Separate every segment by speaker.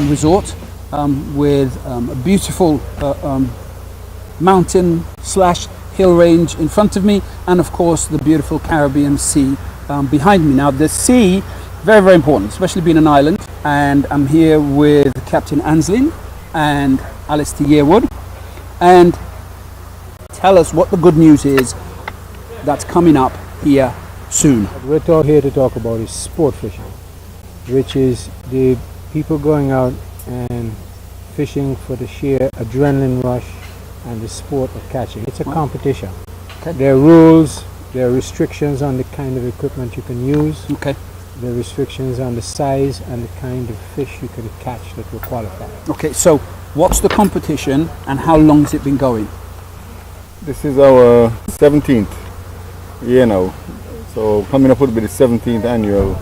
Speaker 1: resort with a beautiful mountain slash hill range in front of me, and of course the beautiful Caribbean Sea behind me. Now the sea, very, very important, especially being an island, and I'm here with Captain Anslin and Alistair Yearwood. And tell us what the good news is that's coming up here soon.
Speaker 2: What we're here to talk about is sport fishing, which is the people going out and fishing for the sheer adrenaline rush and the sport of catching. It's a competition.
Speaker 1: Okay.
Speaker 2: There are rules, there are restrictions on the kind of equipment you can use.
Speaker 1: Okay.
Speaker 2: There are restrictions on the size and the kind of fish you can catch that will qualify.
Speaker 1: Okay, so what's the competition and how long has it been going?
Speaker 3: This is our 17th year now. So coming up would be the 17th annual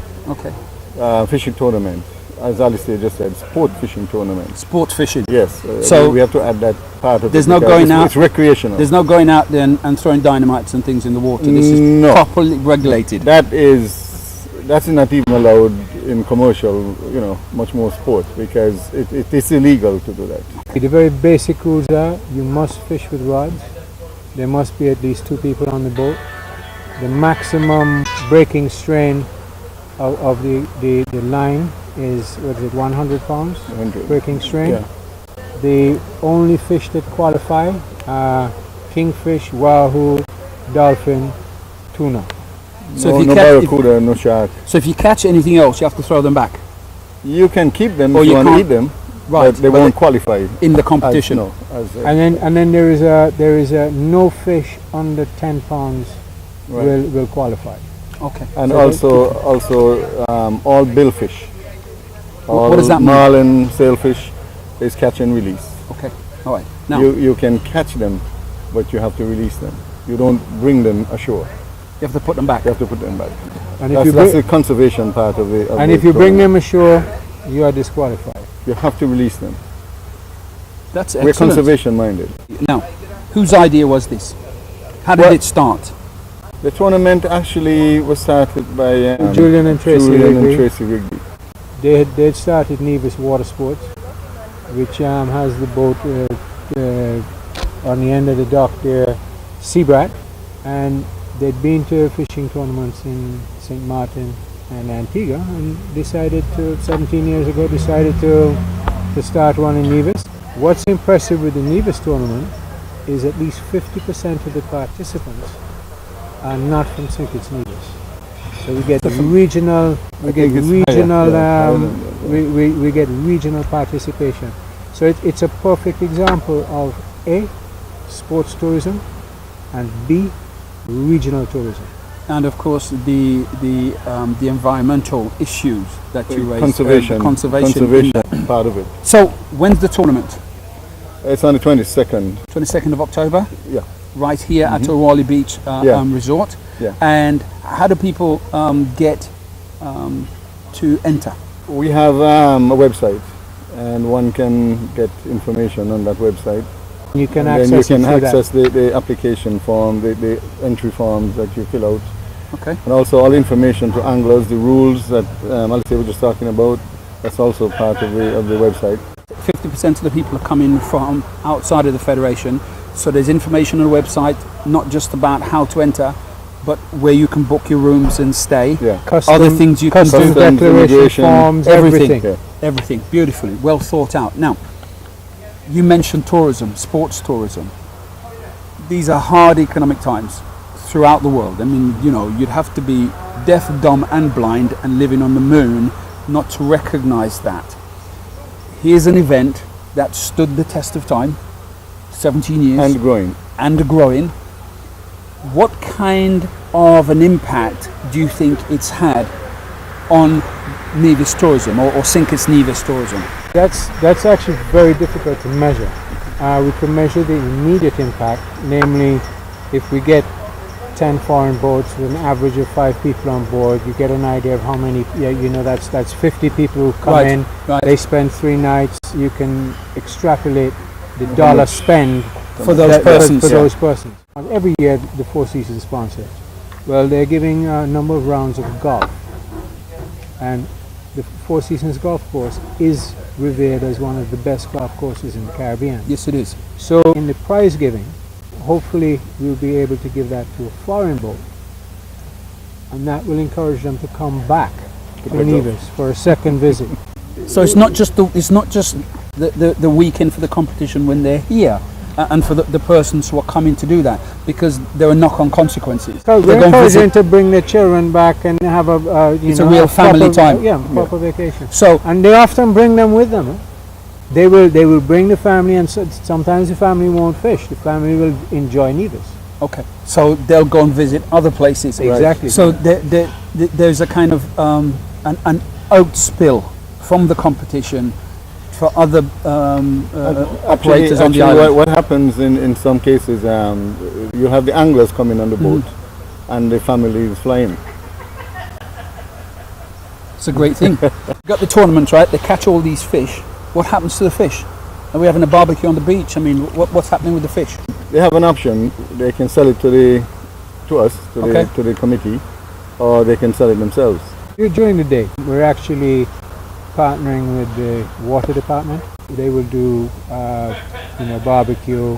Speaker 3: fishing tournament. As Alistair just said, sport fishing tournament.
Speaker 1: Sport fishing.
Speaker 3: Yes.
Speaker 1: So
Speaker 3: we have to add that part of
Speaker 1: there's
Speaker 3: it.
Speaker 1: no going out.
Speaker 3: It's recreational.
Speaker 1: There's no going out there and throwing dynamites and things in the water. This is properly regulated.
Speaker 3: That's not even allowed in commercial, much more sport, because it is illegal to do that.
Speaker 2: The very basic rules are you must fish with rods. There must be at least 2 people on the boat. The maximum breaking strain of the line is, 100 pounds
Speaker 3: 100.
Speaker 2: breaking strain.
Speaker 3: Yeah.
Speaker 2: The only fish that qualify are kingfish, wahoo, dolphin, tuna.
Speaker 1: So
Speaker 3: no barracuda, no shark.
Speaker 1: So if you catch anything else, you have to throw them back.
Speaker 3: You can keep them
Speaker 1: Or
Speaker 3: if you
Speaker 1: you
Speaker 3: want to
Speaker 1: can't-
Speaker 3: eat them,
Speaker 1: Right,
Speaker 3: but they
Speaker 1: but
Speaker 3: won't qualify
Speaker 1: in the competition.
Speaker 2: And then there is a no fish under 10 pounds
Speaker 3: Right.
Speaker 2: will qualify.
Speaker 1: Okay.
Speaker 3: And
Speaker 2: So
Speaker 3: also all billfish.
Speaker 1: What does that mean?
Speaker 3: Marlin, sailfish is catch and release.
Speaker 1: Okay. All right. Now
Speaker 3: You can catch them, but you have to release them. You don't bring them ashore.
Speaker 1: you have to put them back.
Speaker 3: You have to put them back.
Speaker 2: And
Speaker 3: That's the conservation part of the.
Speaker 2: if you bring them ashore, you are disqualified.
Speaker 3: you have to release them.
Speaker 1: That's
Speaker 3: We're
Speaker 1: excellent.
Speaker 3: conservation minded.
Speaker 1: Now, whose idea was this? How did
Speaker 3: Well-
Speaker 1: it start?
Speaker 3: The tournament actually was started by
Speaker 2: Julian and Tracy Rigby.
Speaker 3: Rigby.
Speaker 2: They had started Nevis Water Sports, which has the boat on the end of the dock there, Seabrat, and they'd been to fishing tournaments in St. Martin and Antigua, and decided to 17 years ago to start one in Nevis. What's impressive with the Nevis tournament is at least 50% of the participants are not from St. Kitts Nevis. So we get regional, we get regional participation. So it's a perfect example of A, sports tourism, and B, regional tourism.
Speaker 1: And of course the environmental issues that you raised.
Speaker 3: Conservation part of it.
Speaker 1: So when's the tournament?
Speaker 3: It's on the 22nd.
Speaker 1: 22nd of October.
Speaker 3: Yeah.
Speaker 1: Right here at O'Reilly Beach Resort.
Speaker 3: Yeah.
Speaker 1: And how do people get to enter?
Speaker 3: We have a website, and one can get information on that website.
Speaker 2: You can
Speaker 3: And then you
Speaker 2: access
Speaker 3: can
Speaker 2: it through
Speaker 3: access the application form, the entry forms that you fill out,
Speaker 1: Okay.
Speaker 3: and also all information to anglers, the rules that Alistair was just talking about. That's also part of the website.
Speaker 1: 50% of the people are coming from outside of the Federation. So there's information on the website, not just about how to enter, but where you can book your rooms and stay.
Speaker 3: Yeah.
Speaker 1: Other things you can do.
Speaker 2: Customs declaration
Speaker 3: immigration,
Speaker 2: forms,
Speaker 1: everything.
Speaker 2: everything.
Speaker 3: Yeah.
Speaker 1: Everything beautifully, well thought out. Now, you mentioned tourism, sports tourism. These are hard economic times throughout the world. I mean, you'd have to be deaf, dumb and blind and living on the moon not to recognize that. Here's an event that stood the test of time, 17 years.
Speaker 3: And growing.
Speaker 1: And growing. What kind of an impact do you think it's had on Nevis tourism or St. Kitts Nevis tourism?
Speaker 2: That's actually very difficult to measure. We can measure the immediate impact, namely if we get 10 foreign boats with an average of 5 people on board, you get an idea of how many, that's 50 people who come in, they spend 3 nights, you can extrapolate the dollar spend
Speaker 1: for those persons.
Speaker 2: Those persons. Every year the Four Seasons sponsors. Well, they're giving a number of rounds of golf, and the Four Seasons golf course is revered as one of the best golf courses in the Caribbean.
Speaker 1: Yes, it is.
Speaker 2: So in the prize giving, hopefully we'll be able to give that to a foreign boat, and that will encourage them to come back to Nevis for a second visit.
Speaker 1: So it's not just the weekend for the competition when they're here, and for the persons who are coming to do that, because there are knock-on consequences.
Speaker 2: So
Speaker 1: They're
Speaker 2: we're
Speaker 1: going to
Speaker 2: encouraging
Speaker 1: visit-
Speaker 2: to bring their children back and have a
Speaker 1: It's a real family
Speaker 2: proper,
Speaker 1: time.
Speaker 2: Yeah, proper vacation.
Speaker 1: So
Speaker 2: And they often bring them with them. They will bring the family, and sometimes the family won't fish. The family will enjoy Nevis.
Speaker 1: okay, so they'll go and visit other places.
Speaker 2: Exactly.
Speaker 1: So there's a kind of an outspill from the competition for other operators on the
Speaker 3: Actually,
Speaker 1: island.
Speaker 3: what happens in some cases, you have the anglers coming on the boat, and the family is flying.
Speaker 1: It's a great thing. Got the tournament, right? They catch all these fish. What happens to the fish? Are we having a barbecue on the beach? I mean, what's happening with the fish?
Speaker 3: They have an option. They can sell it to us,
Speaker 1: Okay.
Speaker 3: to the committee, or they can sell it themselves.
Speaker 2: During the day, we're actually partnering with the water department. They will do, barbecue,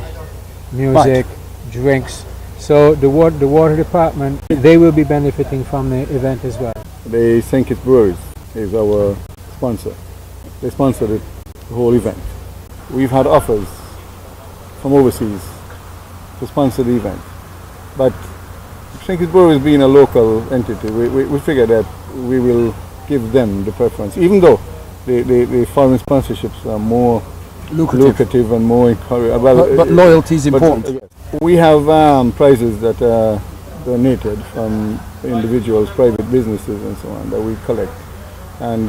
Speaker 2: music, drinks. So the water department, they will be benefiting from the event as well.
Speaker 3: The St. Kitts Brewers is our sponsor. They sponsor the whole event. We've had offers from overseas to sponsor the event, but St. Kitts Brewers being a local entity, we figure that we will give them the preference, even though the foreign sponsorships are more lucrative and more encouraging.
Speaker 1: But loyalty is important.
Speaker 3: We have prizes that are donated from individuals, private businesses and so on that we collect, and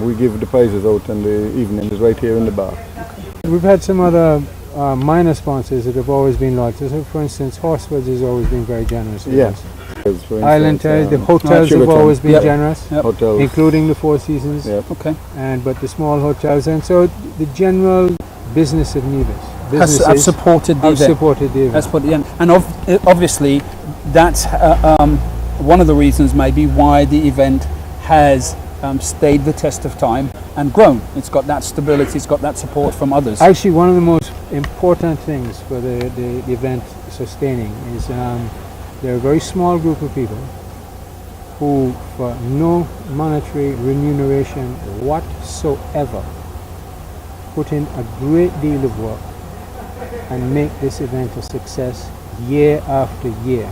Speaker 3: we give the prizes out in the evenings right here in the bar.
Speaker 2: We've had some other minor sponsors that have always been loyal. So for instance, Horsford's has always been very generous with us.
Speaker 3: For
Speaker 2: Island Terrace, the hotels have
Speaker 3: Chillerton.
Speaker 2: always been
Speaker 1: Yep.
Speaker 2: generous,
Speaker 1: Yep.
Speaker 3: Hotels.
Speaker 2: including the Four Seasons,
Speaker 3: Yep.
Speaker 1: Okay.
Speaker 2: but the small hotels, and so the general business of Nevis.
Speaker 1: Have
Speaker 2: Businesses
Speaker 1: supported the
Speaker 2: have
Speaker 1: event.
Speaker 2: supported the event.
Speaker 1: That's what, and obviously, that's one of the reasons maybe why the event has stayed the test of time and grown. It's got that stability, it's got that support from others.
Speaker 2: Actually, one of the most important things for the event sustaining is there are a very small group of people who, for no monetary remuneration whatsoever, put in a great deal of work and make this event a success year after year.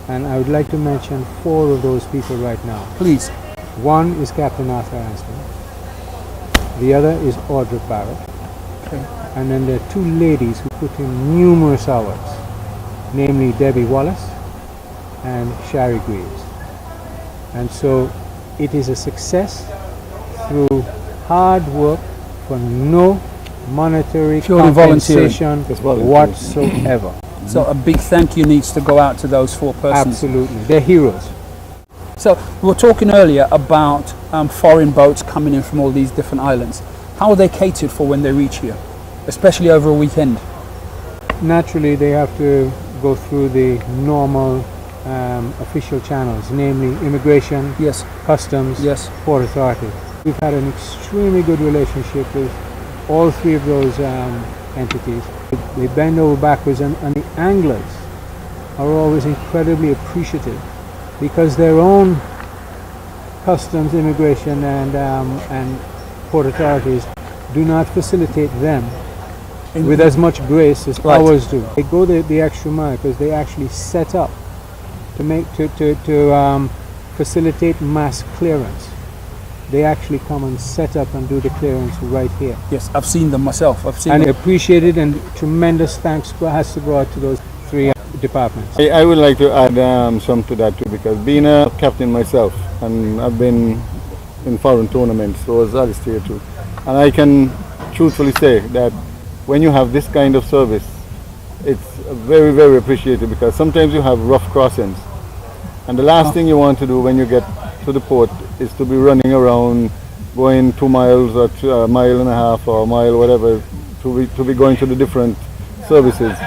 Speaker 2: And I would like to mention 4 of those people right now.
Speaker 1: Please.
Speaker 2: One is Captain Arthur Anston. The other is Audrey Barrett.
Speaker 1: Okay.
Speaker 2: And then there are 2 ladies who put in numerous hours, namely Debbie Wallace and Shari Greaves. And so it is a success through hard work for no monetary
Speaker 1: Purely volunteering.
Speaker 2: compensation
Speaker 3: Just volunteering.
Speaker 2: whatsoever.
Speaker 1: So a big thank you needs to go out to those 4 persons.
Speaker 2: Absolutely. They're heroes.
Speaker 1: So we were talking earlier about foreign boats coming in from all these different islands. How are they catered for when they reach here, especially over a weekend?
Speaker 2: Naturally, they have to go through the normal official channels, namely immigration,
Speaker 1: Yes,
Speaker 2: customs,
Speaker 1: yes.
Speaker 2: Port Authority. We've had an extremely good relationship with all 3 of those entities. They bend over backwards, and the anglers are always incredibly appreciative because their own customs, immigration, and port authorities do not facilitate them with as much grace as
Speaker 1: Right.
Speaker 2: ours do. They go the extra mile because they actually set up to facilitate mass clearance. They actually come and set up and do the clearance right here.
Speaker 1: Yes, I've seen them myself. I've seen
Speaker 2: And
Speaker 1: them.
Speaker 2: appreciated, and tremendous thanks has to go out to those 3 departments.
Speaker 3: I would like to add some to that too, because being a captain myself, and I've been in foreign tournaments, so was Alistair too, and I can truthfully say that when you have this kind of service, it's very, very appreciated, because sometimes you have rough crossings, and the last thing you want to do when you get to the port is to be running around, going 2 miles or a mile and a half or a mile, whatever, to be going to the different services.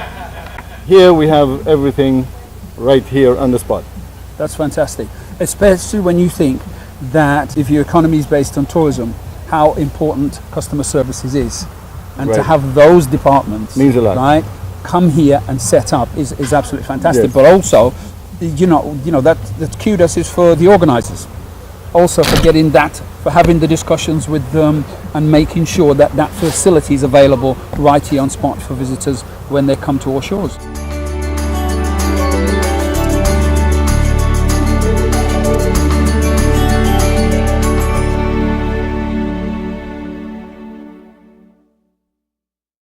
Speaker 3: Here we have everything right here on the spot.
Speaker 1: That's fantastic. Especially when you think that if your economy is based on tourism, how important customer services is, and to
Speaker 3: Right.
Speaker 1: have those departments
Speaker 3: Means a lot.
Speaker 1: right come here and set up is absolutely fantastic.
Speaker 3: Yes.
Speaker 1: But also, you know that kudos is for the organisers, also for getting that, for having the discussions with them and making sure that that facility is available right here on spot for visitors when they come to our shores.